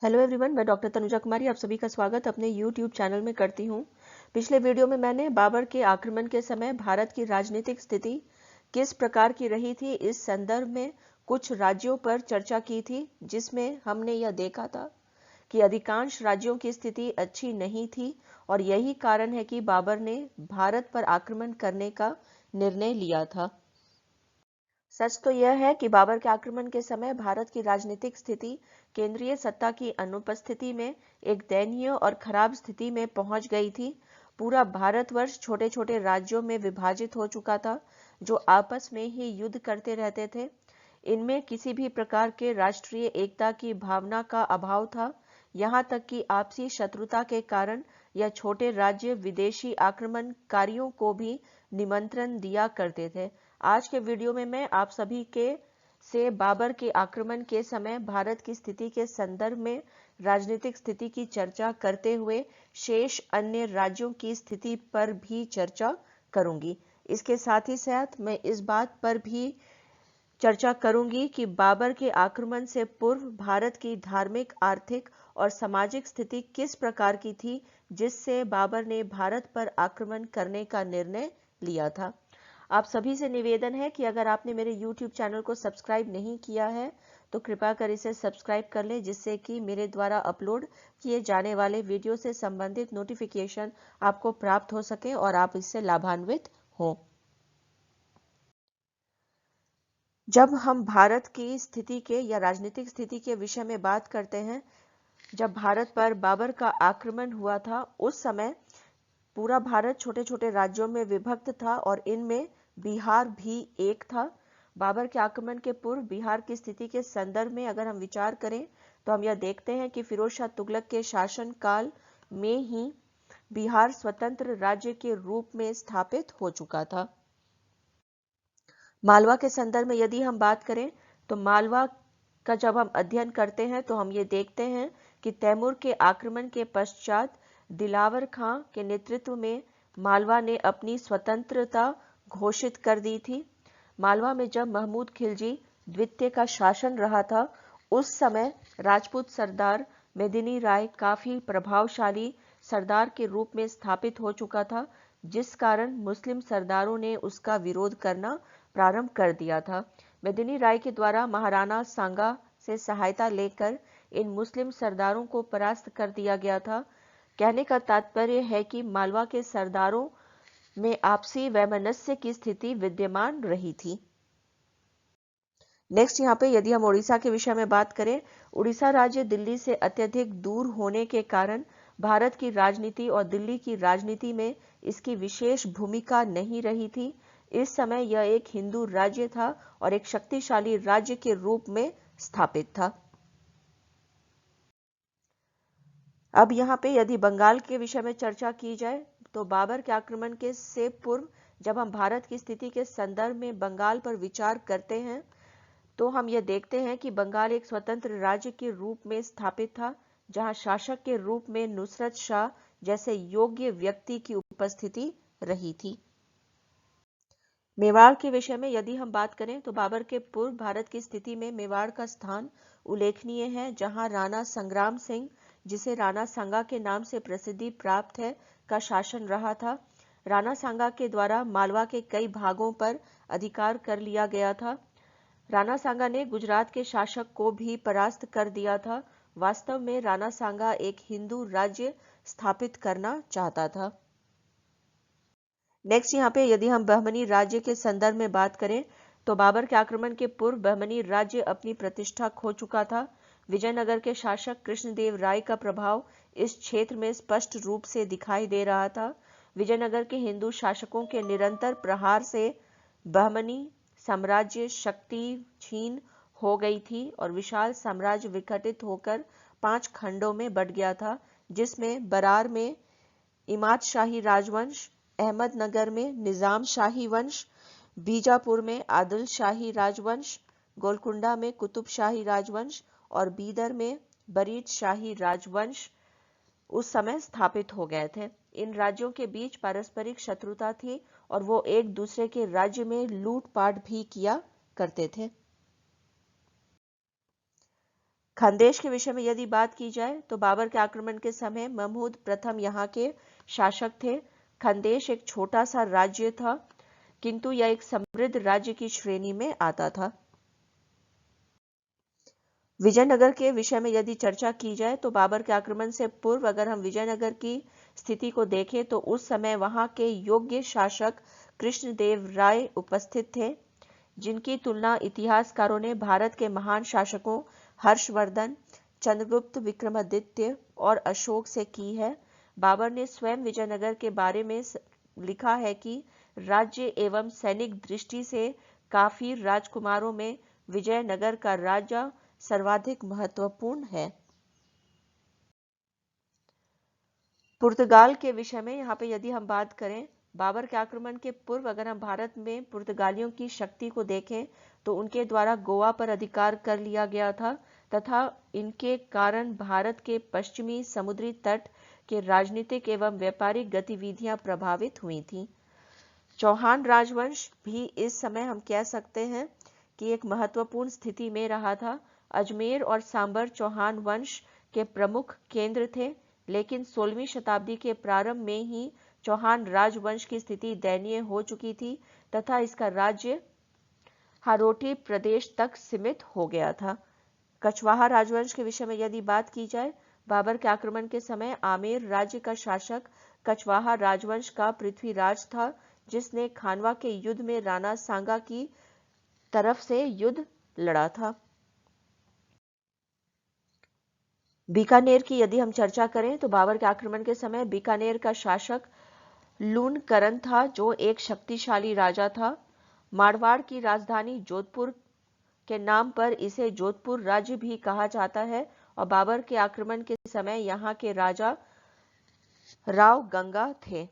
Hello everyone, मैं doctor Tanuja कुमारी आप सभी का स्वागत अपने यूट्यूब चैनल में करती हूँ। पिछले वीडियो में मैंने बाबर के आक्रमण के समय भारत की राजनीतिक स्थिति किस प्रकार की रही थी इस संदर्भ में कुछ राज्यों पर चर्चा की थी, जिसमें हमने यह देखा था कि अधिकांश राज्यों की स्थिति अच्छी नहीं थी और यही कारण है कि बाबर ने भारत पर आक्रमण करने का निर्णय लिया था। सच तो यह है कि बाबर के आक्रमण के समय भारत की राजनीतिक स्थिति केंद्रीय सत्ता की अनुपस्थिति में एक दयनीय और खराब स्थिति में पहुंच गई थी। पूरा भारतवर्ष छोटे छोटे राज्यों में विभाजित हो चुका था, जो आपस में ही युद्ध करते रहते थे। इनमें किसी भी प्रकार के राष्ट्रीय एकता की भावना का अभाव था। यहाँ तक कि आपसी शत्रुता के कारण यह छोटे राज्य विदेशी आक्रमणकारियों को भी निमंत्रण दिया करते थे। आज के वीडियो में मैं आप सभी के से बाबर के आक्रमण के समय भारत की स्थिति के संदर्भ में राजनीतिक स्थिति की चर्चा करते हुए शेष अन्य राज्यों की स्थिति पर भी चर्चा करूंगी। इसके साथ ही साथ मैं इस बात पर भी चर्चा करूंगी कि बाबर के आक्रमण से पूर्व भारत की धार्मिक, आर्थिक और सामाजिक स्थिति किस प्रकार की थी, जिससे बाबर ने भारत पर आक्रमण करने का निर्णय लिया था। आप सभी से निवेदन है कि अगर आपने मेरे YouTube चैनल को सब्सक्राइब नहीं किया है तो कृपया कर इसे सब्सक्राइब कर लें, जिससे कि मेरे द्वारा अपलोड किए जाने वाले वीडियो से संबंधित नोटिफिकेशन आपको प्राप्त हो सके और आप इससे लाभान्वित हों। जब हम भारत की स्थिति के या राजनीतिक स्थिति के विषय में बात करते हैं, जब भारत पर बाबर का आक्रमण हुआ था उस समय पूरा भारत छोटे छोटे राज्यों में विभक्त था और इनमें बिहार भी एक था। बाबर के आक्रमण के पूर्व बिहार की स्थिति के संदर्भ में अगर हम विचार करें तो हम यह देखते हैं कि फिरोज शाह तुगलक के शासन काल में ही बिहार स्वतंत्र राज्य के रूप में स्थापित हो चुका था। मालवा के संदर्भ में यदि हम बात करें तो मालवा का जब हम अध्ययन करते हैं तो हम ये देखते हैं कि तैमूर के आक्रमण के पश्चात दिलावर खां के नेतृत्व में मालवा ने अपनी स्वतंत्रता घोषित कर दी थी। मालवा में जब महमूद खिलजी द्वितीय का शासन रहा था उस समय राजपूत सरदार मेदिनी राय काफी प्रभावशाली सरदार के रूप में स्थापित हो चुका था, जिस कारण मुस्लिम सरदारों ने उसका विरोध करना प्रारंभ कर दिया था। मेदिनी राय के द्वारा महाराणा सांगा से सहायता लेकर इन मुस्लिम सरदारों को परास्त कर दिया गया था। कहने का तात्पर्य है कि मालवा के सरदारों में आपसी वैमनस्य की स्थिति विद्यमान रही थी। नेक्स्ट यहाँ पे यदि हम उड़ीसा के विषय में बात करें, उड़ीसा राज्य दिल्ली से अत्यधिक दूर होने के कारण भारत की राजनीति और दिल्ली की राजनीति में इसकी विशेष भूमिका नहीं रही थी। इस समय यह एक हिंदू राज्य था और एक शक्तिशाली राज्य के रूप में स्थापित था। अब यहाँ पे यदि बंगाल के विषय में चर्चा की जाए तो बाबर के आक्रमण के से पूर्व जब हम भारत की स्थिति के संदर्भ में बंगाल पर विचार करते हैं तो हम यह देखते हैं कि बंगाल एक स्वतंत्र राज्य के रूप में स्थापित था, जहां शासक के रूप में नुसरत शाह जैसे योग्य व्यक्ति की उपस्थिति रही थी। मेवाड़ के विषय में यदि हम बात करें तो बाबर के पूर्व भारत की स्थिति में मेवाड़ का स्थान उल्लेखनीय है, जहां राणा संग्राम सिंह, जिसे राणा सांगा के नाम से प्रसिद्धि प्राप्त है, का शासन रहा था। राणा सांगा के द्वारा मालवा के कई भागों पर अधिकार कर लिया गया था। राणा सांगा ने गुजरात के शासक को भी परास्त कर दिया था। वास्तव में राणा सांगा एक हिंदू राज्य स्थापित करना चाहता था। नेक्स्ट यहाँ पे यदि हम बहमनी राज्य के संदर्भ में बात करें तो बाबर के आक्रमण के पूर्व बहमनी राज्य अपनी प्रतिष्ठा खो चुका था। विजयनगर के शासक कृष्णदेव राय का प्रभाव इस क्षेत्र में स्पष्ट रूप से दिखाई दे रहा था। विजयनगर के हिंदू शासकों के निरंतर प्रहार से बहमनी साम्राज्य शक्ति क्षीण हो गई थी और विशाल साम्राज्य विघटित होकर 5 खंडों में बंट गया था, जिसमें बरार में इमाद शाही राजवंश, अहमदनगर में निजाम शाही वंश, बीजापुर में आदिल शाही राजवंश, गोलकुंडा में कुतुब शाही राजवंश और बीदर में बरीद शाही राजवंश उस समय स्थापित हो गए थे। इन राज्यों के बीच पारस्परिक शत्रुता थी और वो एक दूसरे के राज्य में लूटपाट भी किया करते थे। खानदेश के विषय में यदि बात की जाए तो बाबर के आक्रमण के समय महमूद प्रथम यहाँ के शासक थे। खानदेश एक छोटा सा राज्य था, किंतु यह एक समृद्ध राज्य की श्रेणी में आता था। विजयनगर के विषय में यदि चर्चा की जाए तो बाबर के आक्रमण से पूर्व अगर हम विजयनगर की स्थिति को देखें तो उस समय वहां के योग्य शासक कृष्णदेव राय उपस्थित थे, जिनकी तुलना इतिहासकारों ने भारत के महान शासकों हर्षवर्धन, चंद्रगुप्त, विक्रमादित्य और अशोक से की है। बाबर ने स्वयं विजयनगर के बारे में लिखा है कि राज्य एवं सैनिक दृष्टि से काफी राजकुमारों में विजयनगर का राजा सर्वाधिक महत्वपूर्ण है। पुर्तगाल के विषय में यहाँ पे यदि हम बात करें, बाबर के आक्रमण के पूर्व अगर हम भारत में पुर्तगालियों की शक्ति को देखें तो उनके द्वारा गोवा पर अधिकार कर लिया गया था तथा इनके कारण भारत के पश्चिमी समुद्री तट के राजनीतिक एवं व्यापारिक गतिविधियां प्रभावित हुई थीं। चौहान राजवंश भी इस समय हम कह सकते हैं कि एक महत्वपूर्ण स्थिति में रहा था। अजमेर और सांबर चौहान वंश के प्रमुख केंद्र थे, लेकिन 16वीं शताब्दी के प्रारंभ में ही चौहान राजवंश की स्थिति दयनीय हो चुकी थी तथा इसका राज्य हारोटी प्रदेश तक सीमित हो गया था। कछवाहा राजवंश के विषय में यदि बात की जाए, बाबर के आक्रमण के समय आमेर राज्य का शासक कछवाहा राजवंश का पृथ्वीराज था, जिसने खानवा के युद्ध में राणा सांगा की तरफ से युद्ध लड़ा था। बीकानेर की यदि हम चर्चा करें तो बाबर के आक्रमण के समय बीकानेर का शासक लूणकरण था, जो एक शक्तिशाली राजा था। मारवाड़ की राजधानी जोधपुर के नाम पर इसे जोधपुर राज्य भी कहा जाता है और बाबर के आक्रमण के समय यहाँ के राजा राव गंगा थे।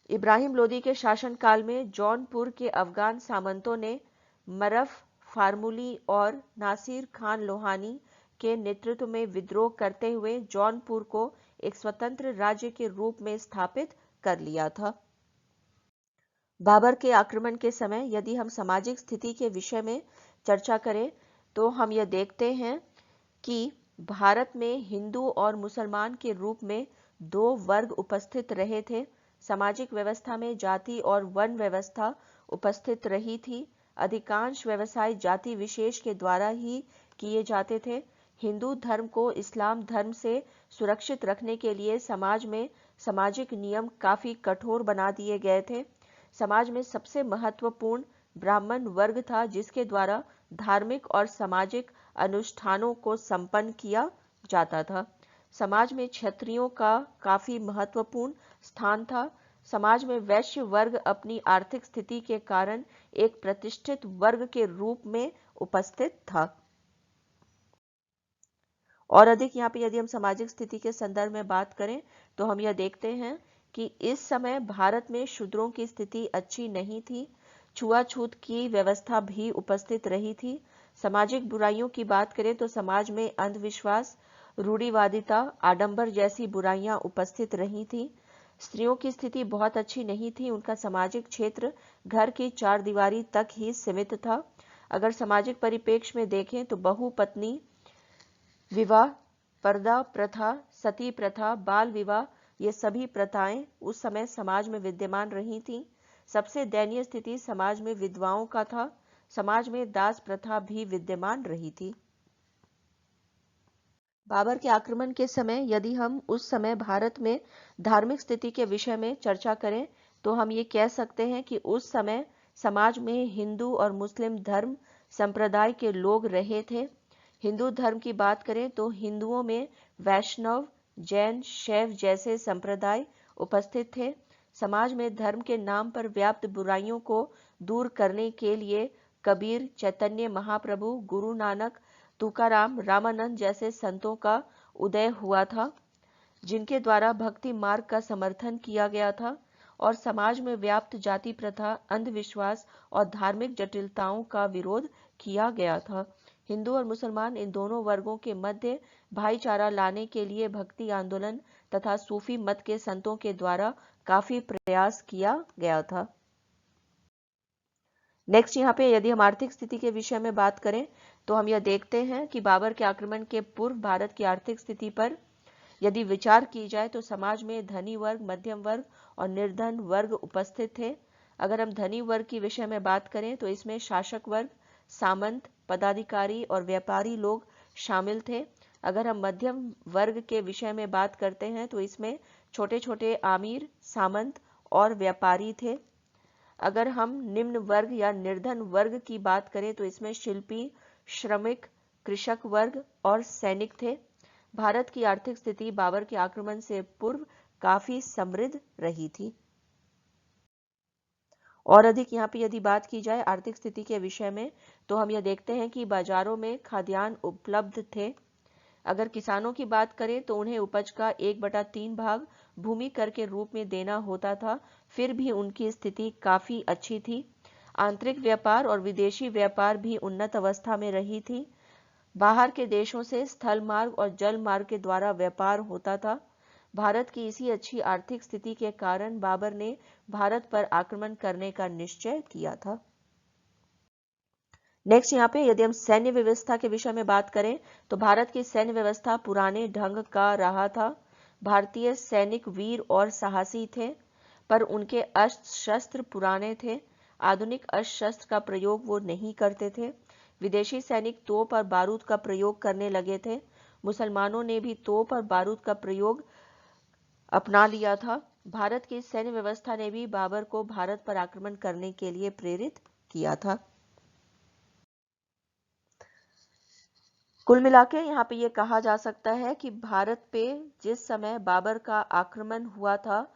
इब्राहिम लोदी के शासनकाल में जौनपुर के अफगान सामंतों ने मरफ फार्मूली और नासिर खान लोहानी के नेतृत्व में विद्रोह करते हुए जौनपुर को एक स्वतंत्र राज्य के रूप में स्थापित कर लिया था। बाबर के आक्रमण के समय यदि हम सामाजिक स्थिति के विषय में चर्चा करें तो हम यह देखते हैं कि भारत में हिंदू और मुसलमान के रूप में दो वर्ग उपस्थित रहे थे। सामाजिक व्यवस्था में जाति और वर्ण व्यवस्था उपस्थित रही थी। अधिकांश व्यवसाय जाति विशेष के द्वारा ही किए जाते थे। हिंदू धर्म को इस्लाम धर्म से सुरक्षित रखने के लिए समाज में सामाजिक नियम काफी कठोर बना दिए गए थे। समाज में सबसे महत्वपूर्ण ब्राह्मण वर्ग था, जिसके द्वारा धार्मिक और सामाजिक अनुष्ठानों को संपन्न किया जाता था। समाज में क्षत्रियों का काफी महत्वपूर्ण स्थान था। समाज में वैश्य वर्ग अपनी आर्थिक स्थिति के कारण एक प्रतिष्ठित वर्ग के रूप में उपस्थित था। और अधिक यहाँ पे यदि हम सामाजिक स्थिति के संदर्भ में बात करें तो हम यह देखते हैं कि इस समय भारत में शूद्रों की स्थिति अच्छी नहीं थी। छुआछूत की व्यवस्था भी उपस्थित रही थी। सामाजिक बुराइयों की बात करें तो समाज में अंधविश्वास, रूढ़िवादिता, आडंबर जैसी बुराइयां उपस्थित रही थी। स्त्रियों की स्थिति बहुत अच्छी नहीं थी। उनका सामाजिक क्षेत्र घर की चार दीवारी तक ही सीमित था। अगर सामाजिक परिप्रेक्ष्य में देखें तो बहुपत्नी विवाह, पर्दा प्रथा, सती प्रथा, बाल विवाह, ये सभी प्रथाएं उस समय समाज में विद्यमान रही थीं। सबसे दयनीय स्थिति समाज में विधवाओं का था। समाज में दास प्रथा भी विद्यमान रही थी। बाबर के आक्रमण के समय यदि हम उस समय भारत में धार्मिक स्थिति के विषय में चर्चा करें तो हम ये कह सकते हैं कि उस समय समाज में हिंदू और मुस्लिम धर्म संप्रदाय के लोग रहे थे। हिंदू धर्म की बात करें तो हिंदुओं में वैष्णव, जैन, शैव जैसे संप्रदाय उपस्थित थे। समाज में धर्म के नाम पर व्याप्त बुराइयों को दूर करने के लिए कबीर, चैतन्य महाप्रभु, गुरु नानक, तुकाराम, रामानंद जैसे संतों का उदय हुआ था, जिनके द्वारा भक्ति मार्ग का समर्थन किया गया था और समाज में व्याप्त जाति प्रथा, अंधविश्वास और धार्मिक जटिलताओं का विरोध किया गया था। हिंदू और मुसलमान इन दोनों वर्गों के मध्य भाईचारा लाने के लिए भक्ति आंदोलन तथा सूफी मत के संतों के द्वारा काफी प्रयास किया गया था। नेक्स्ट यहाँ पे यदि हम आर्थिक स्थिति के विषय में बात करें तो हम यह देखते हैं कि बाबर के आक्रमण के पूर्व भारत की आर्थिक स्थिति पर यदि विचार की जाए तो समाज में धनी वर्ग, मध्यम वर्ग और निर्धन वर्ग उपस्थित थे। अगर हम धनी वर्ग की विषय में बात करें तो इसमें शासक वर्ग, सामंत, पदाधिकारी और व्यापारी लोग शामिल थे। अगर हम मध्यम वर्ग के विषय में बात करते हैं तो इसमें छोटे छोटे आमिर, सामंत और व्यापारी थे। अगर हम निम्न वर्ग या निर्धन वर्ग की बात करें तो इसमें शिल्पी, श्रमिक, कृषक वर्ग और सैनिक थे। भारत की आर्थिक स्थिति बाबर के आक्रमण से पूर्व काफी समृद्ध रही थी। और अधिक यहाँ पे यदि बात की जाए आर्थिक स्थिति के विषय में तो हम यह देखते हैं कि बाजारों में खाद्यान्न उपलब्ध थे। अगर किसानों की बात करें तो उन्हें उपज का 1/3 भाग भूमि कर के रूप में देना होता था, फिर भी उनकी स्थिति काफी अच्छी थी। आंतरिक व्यापार और विदेशी व्यापार भी उन्नत अवस्था में रही थी। बाहर के देशों से स्थल मार्ग और जल मार्ग के द्वारा व्यापार होता था। भारत की इसी अच्छी आर्थिक स्थिति के कारण बाबर ने भारत पर आक्रमण करने का निश्चय किया था। नेक्स्ट यहाँ पे यदि हम सैन्य व्यवस्था के विषय में बात करें तो भारत की सैन्य व्यवस्था पुराने ढंग का रहा था। भारतीय सैनिक वीर और साहसी थे, पर उनके अस्त्र शस्त्र पुराने थे। आधुनिक अस्त्र शस्त्र का प्रयोग वो नहीं करते थे। विदेशी सैनिक तोप और बारूद का प्रयोग करने लगे थे। मुसलमानों ने भी तोप और बारूद का प्रयोग अपना लिया था। भारत की सैन्य व्यवस्था ने भी बाबर को भारत पर आक्रमण करने के लिए प्रेरित किया था। कुल मिलाके यहाँ पे ये कहा जा सकता है कि भारत पे जिस समय बाबर का आक्रमण हुआ था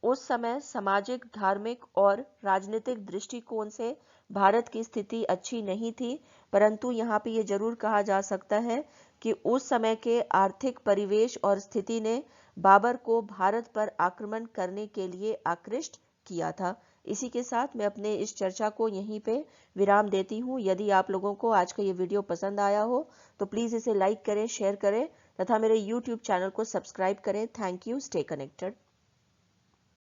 उस समय सामाजिक, धार्मिक और राजनीतिक दृष्टिकोण से भारत की स्थिति अच्छी नहीं थी, परंतु यहाँ पे ये जरूर कहा जा सकता है कि उस समय के आर्थिक परिवेश और स्थिति ने बाबर को भारत पर आक्रमण करने के लिए आकृष्ट किया था। इसी के साथ मैं अपने इस चर्चा को यहीं पे विराम देती हूँ। यदि आप लोगों को आज का ये वीडियो पसंद आया हो तो प्लीज़ इसे लाइक करें, शेयर करें तथा मेरे YouTube चैनल को सब्सक्राइब करें। Thank you. Stay connected.